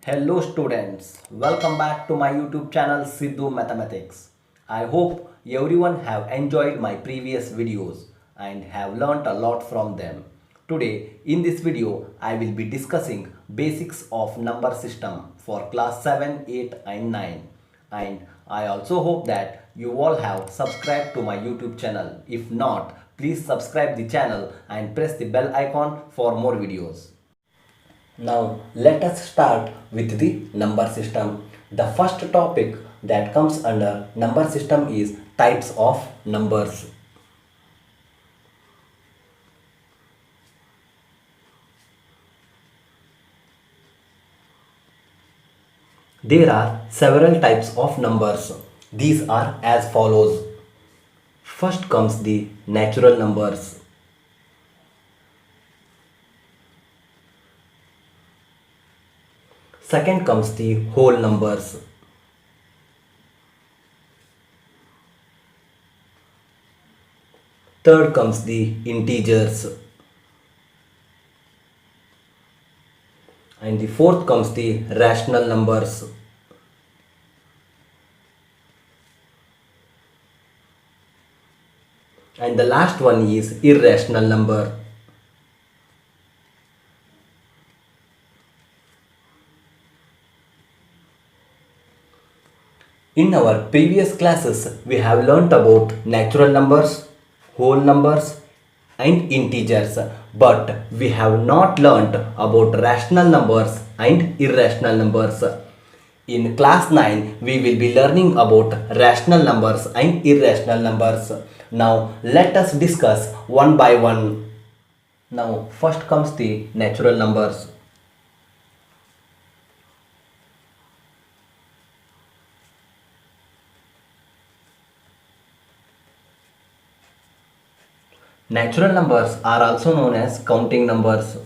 Hello students, welcome back to my YouTube channel Sidhu Mathematics. I hope everyone have enjoyed my previous videos and have learnt a lot from them. Today in this video I will be discussing basics of number system for class 7, 8 and 9, and I also hope that you all have subscribed to my YouTube channel. If not, please subscribe the channel and press the bell icon for more videos. Now let us start with the number system. The first topic that comes under number system is types of numbers. There are several types of numbers. These are as follows. First comes the natural numbers. Second comes the whole numbers. Third comes the integers. And the fourth comes the rational numbers. And the last one is irrational number. In our previous classes, we have learnt about natural numbers, whole numbers and integers, but we have not learnt about rational numbers and irrational numbers. In class 9, we will be learning about rational numbers and irrational numbers. Now, let us discuss one by one. Now, first comes the natural numbers. Natural numbers are also known as counting numbers.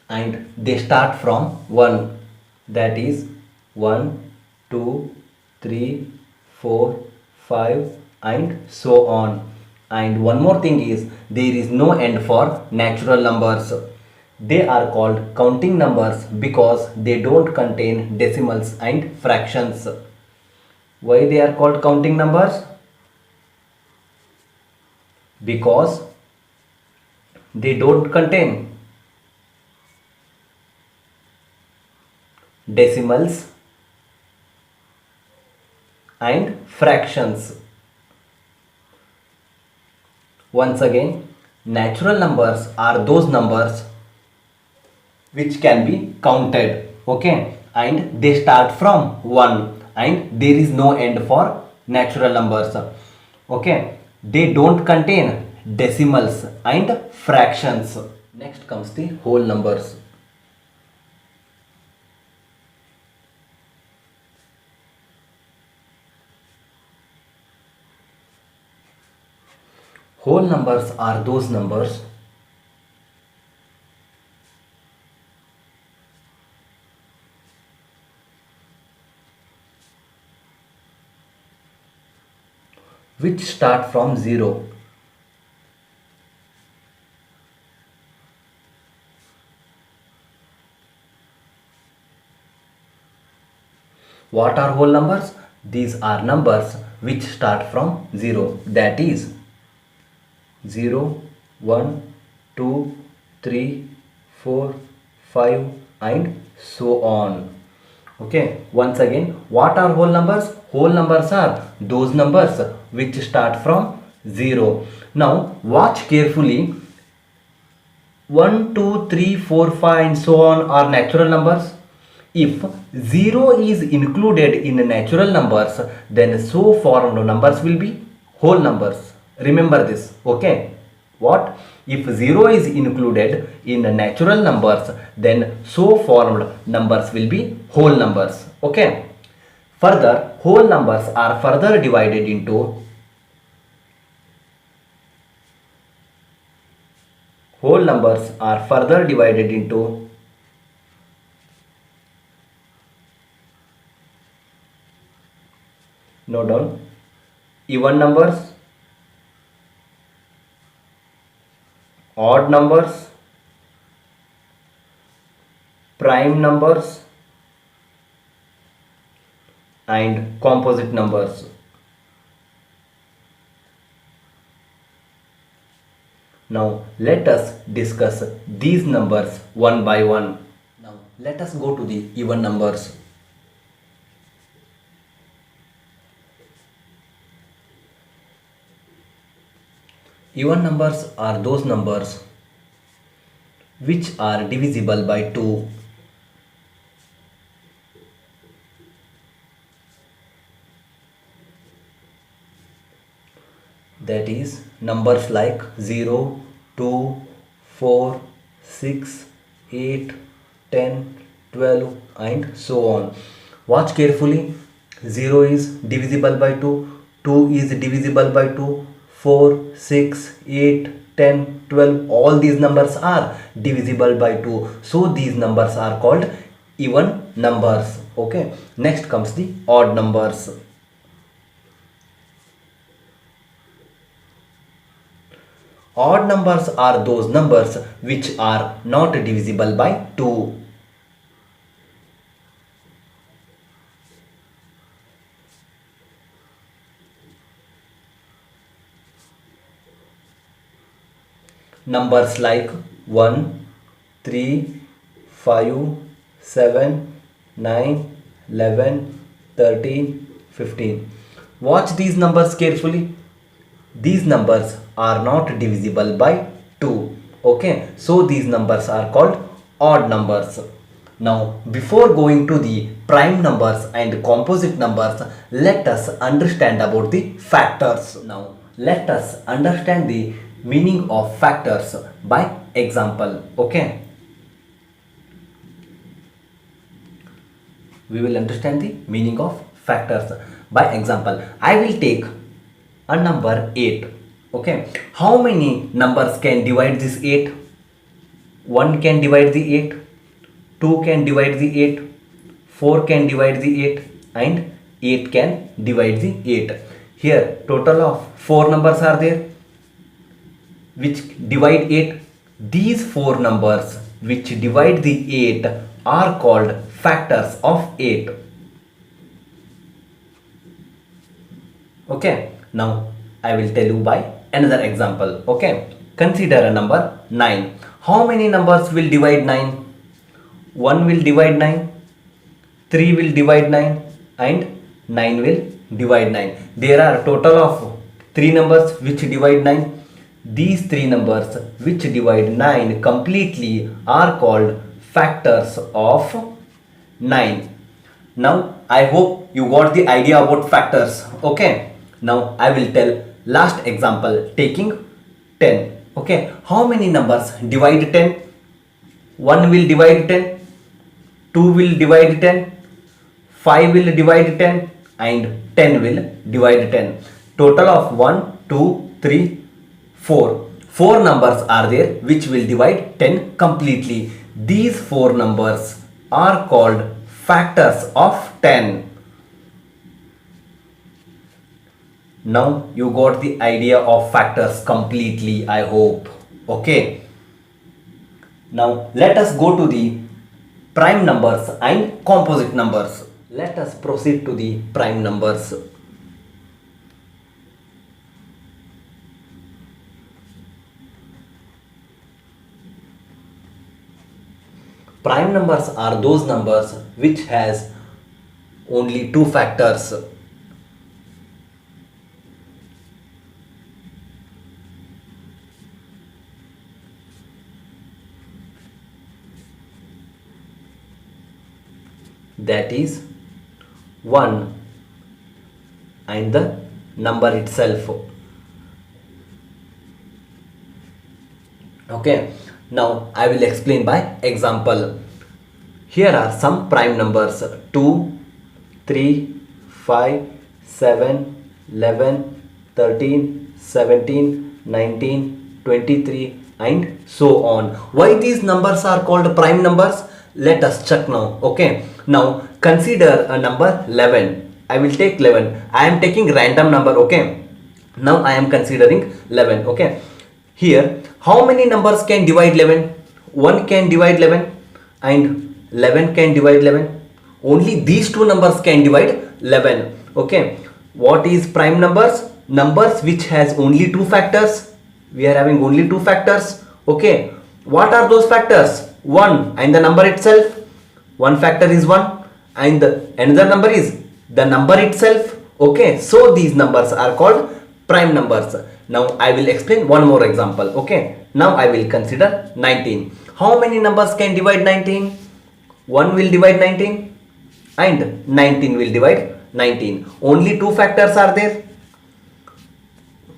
And they start from 1, that is 1, 2, 3, 4, 5 and so on. And one more thing is there is no end for natural numbers. They are called counting numbers because they don't contain decimals and fractions. Why they are called counting numbers? Because they don't contain decimals and fractions. Once again, natural numbers are those numbers which can be counted, okay, and they start from 1 and there is no end for natural numbers, okay. They don't contain decimals and fractions. Next comes the whole numbers. Whole numbers are those numbers which start from 0. What are whole numbers? These are numbers which start from 0, that is 0, 1, 2, 3, 4, 5 and so on. Okay, once again, what are whole numbers? Whole numbers are those numbers which start from 0. Now watch carefully. 1, 2, 3, 4, 5 and so on are natural numbers. If 0 is included in natural numbers, then so formed numbers will be whole numbers. Remember this, okay? What? If 0 is included in natural numbers, then so formed numbers will be whole numbers, okay? Further, whole numbers are further divided into whole numbers are further divided into Note down. Even numbers, odd numbers, prime numbers, and composite numbers. Now let us discuss these numbers one by one. Now let us go to the even numbers. Even numbers are those numbers which are divisible by 2. That is numbers like 0, 2, 4, 6, 8, 10, 12 and so on. Watch carefully. 0 is divisible by 2, 2 is divisible by 2, 4, 6, 8, 10, 12, all these numbers are divisible by 2. So these numbers are called even numbers. Okay. Next comes the odd numbers. Odd numbers are those numbers which are not divisible by 2. Numbers like 1, 3, 5, 7, 9, 11, 13, 15. Watch these numbers carefully. These numbers are not divisible by 2. Okay, so these numbers are called odd numbers. Now before going to the prime numbers and composite numbers, let us understand about the factors. Now let us understand the meaning of factors by example. Okay, we will understand the meaning of factors by example. I will take a number 8. Okay, how many numbers can divide this 8? 1 can divide the 8, 2 can divide the 8, 4 can divide the 8 and 8 can divide the 8. Here total of 4 numbers are there which divide 8. These 4 numbers which divide the 8 are called factors of 8. Okay, now I will tell you by another example. Okay, consider a number 9. How many numbers will divide 9? 1 will divide 9, 3 will divide 9 and 9 will divide 9. There are total of 3 numbers which divide 9. These 3 numbers which divide 9 completely are called factors of 9. Now I hope you got the idea about factors. Okay, now I will tell last example taking 10. Okay, how many numbers divide 10? 1 will divide 10, 2 will divide 10, 5 will divide 10 and 10 will divide 10. Total of 1, 2, 3, 4. 4 numbers are there which will divide 10 completely. These 4 numbers are called factors of 10. Now you got the idea of factors completely, I hope. Okay. Now let us go to the prime numbers and composite numbers. Let us proceed to the prime numbers. Prime numbers are those numbers which has only 2 factors. That is 1 and the number itself. Okay, now I will explain by example. Here are some prime numbers 2, 3, 5, 7, 11, 13, 17, 19, 23 and so on. Why these numbers are called prime numbers? Let us check now. Okay, now consider a number 11. I will take 11. I am taking random number, okay. Now I am considering 11, okay. Here, how many numbers can divide 11? 1 can divide 11 and 11 can divide 11. Only these two numbers can divide 11, okay. What is prime numbers? Numbers which has only two factors. We are having only two factors, okay. What are those factors? 1 and the number itself. One factor is 1 and another number is the number itself, okay. So these numbers are called prime numbers. Now I will explain one more example, okay. Now I will consider 19. How many numbers can divide 19? 1 will divide 19 and 19 will divide 19. Only two factors are there.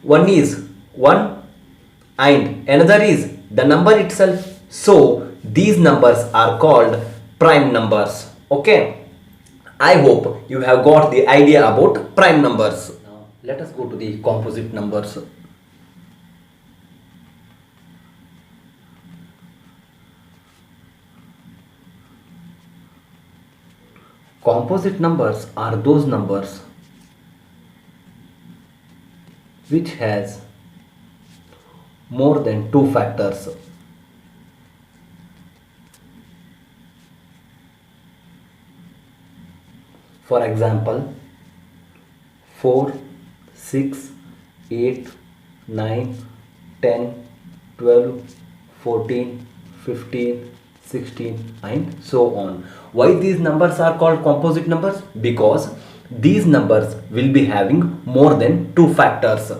One is 1 and another is the number itself. So these numbers are called prime numbers, okay. I hope you have got the idea about prime numbers. Now let us go to the composite numbers. Composite numbers are those numbers which has more than two factors. For example, 4, 6, 8, 9, 10, 12, 14, 15, 16 and so on. Why these numbers are called composite numbers? Because these numbers will be having more than two factors.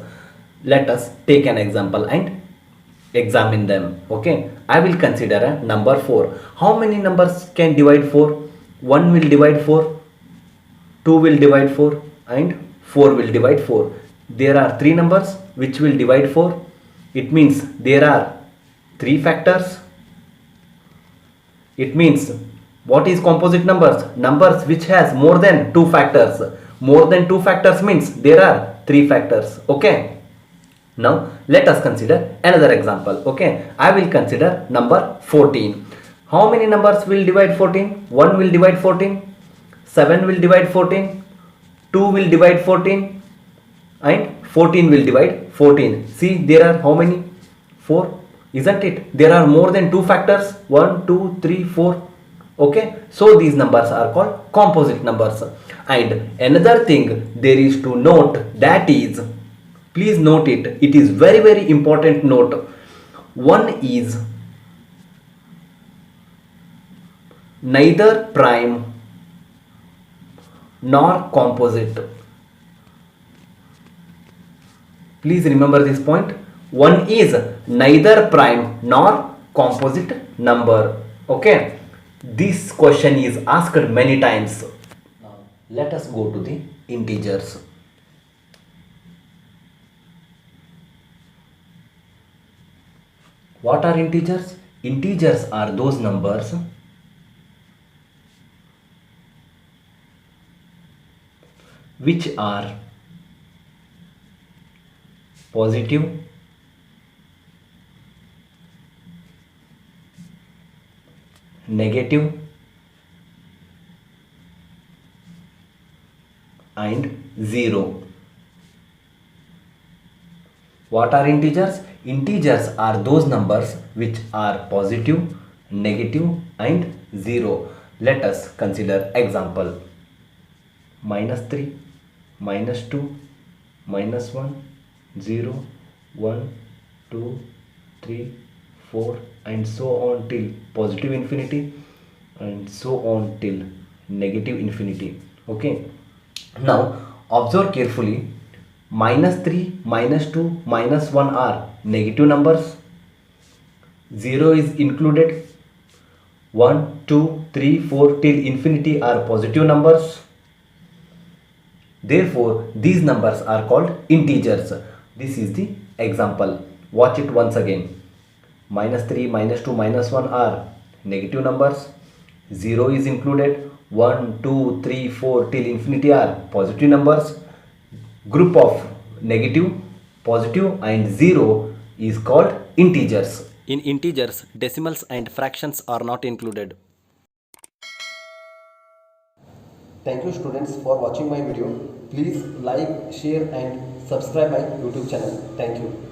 Let us take an example and examine them, okay. I will consider a number 4. How many numbers can divide 4? 1 will divide 4, 2 will divide 4 and 4 will divide 4. There are 3 numbers which will divide 4. It means there are 3 factors. It means what is composite numbers? Numbers which has more than 2 factors. More than 2 factors means there are 3 factors, okay. Now let us consider another example, okay. I will consider number 14. How many numbers will divide 14? 1 will divide 14. 7 will divide 14, 2 will divide 14 and 14 will divide 14. See, there are how many? 4, isn't it? There are more than 2 factors, 1, 2, 3, 4, okay. So these numbers are called composite numbers. And another thing there is to note, that is, please note it, it is very important note. One is neither prime nor composite. Please remember this point. One is neither prime nor composite number, okay. This question is asked many times. Now let us go to the integers. What are integers? Integers are those numbers which are positive, negative and 0. What are integers? Integers are those numbers which are positive, negative and 0. Let us consider example. -3, -2, -1, 0, 1, 2, 3, 4 and so on till positive infinity and so on till negative infinity, okay. Now observe carefully. -3, -2, -1 are negative numbers. 0 is included. 1, 2, 3, 4 till infinity are positive numbers. Therefore these numbers are called integers. This is the example. Watch it once again. -3, -2, -1 are negative numbers. 0 is included. 1, 2, 3, 4 till infinity are positive numbers. Group of negative, positive and 0 is called integers. In integers, decimals and fractions are not included. Thank you students for watching my video. Please like, share and subscribe my YouTube channel. Thank you.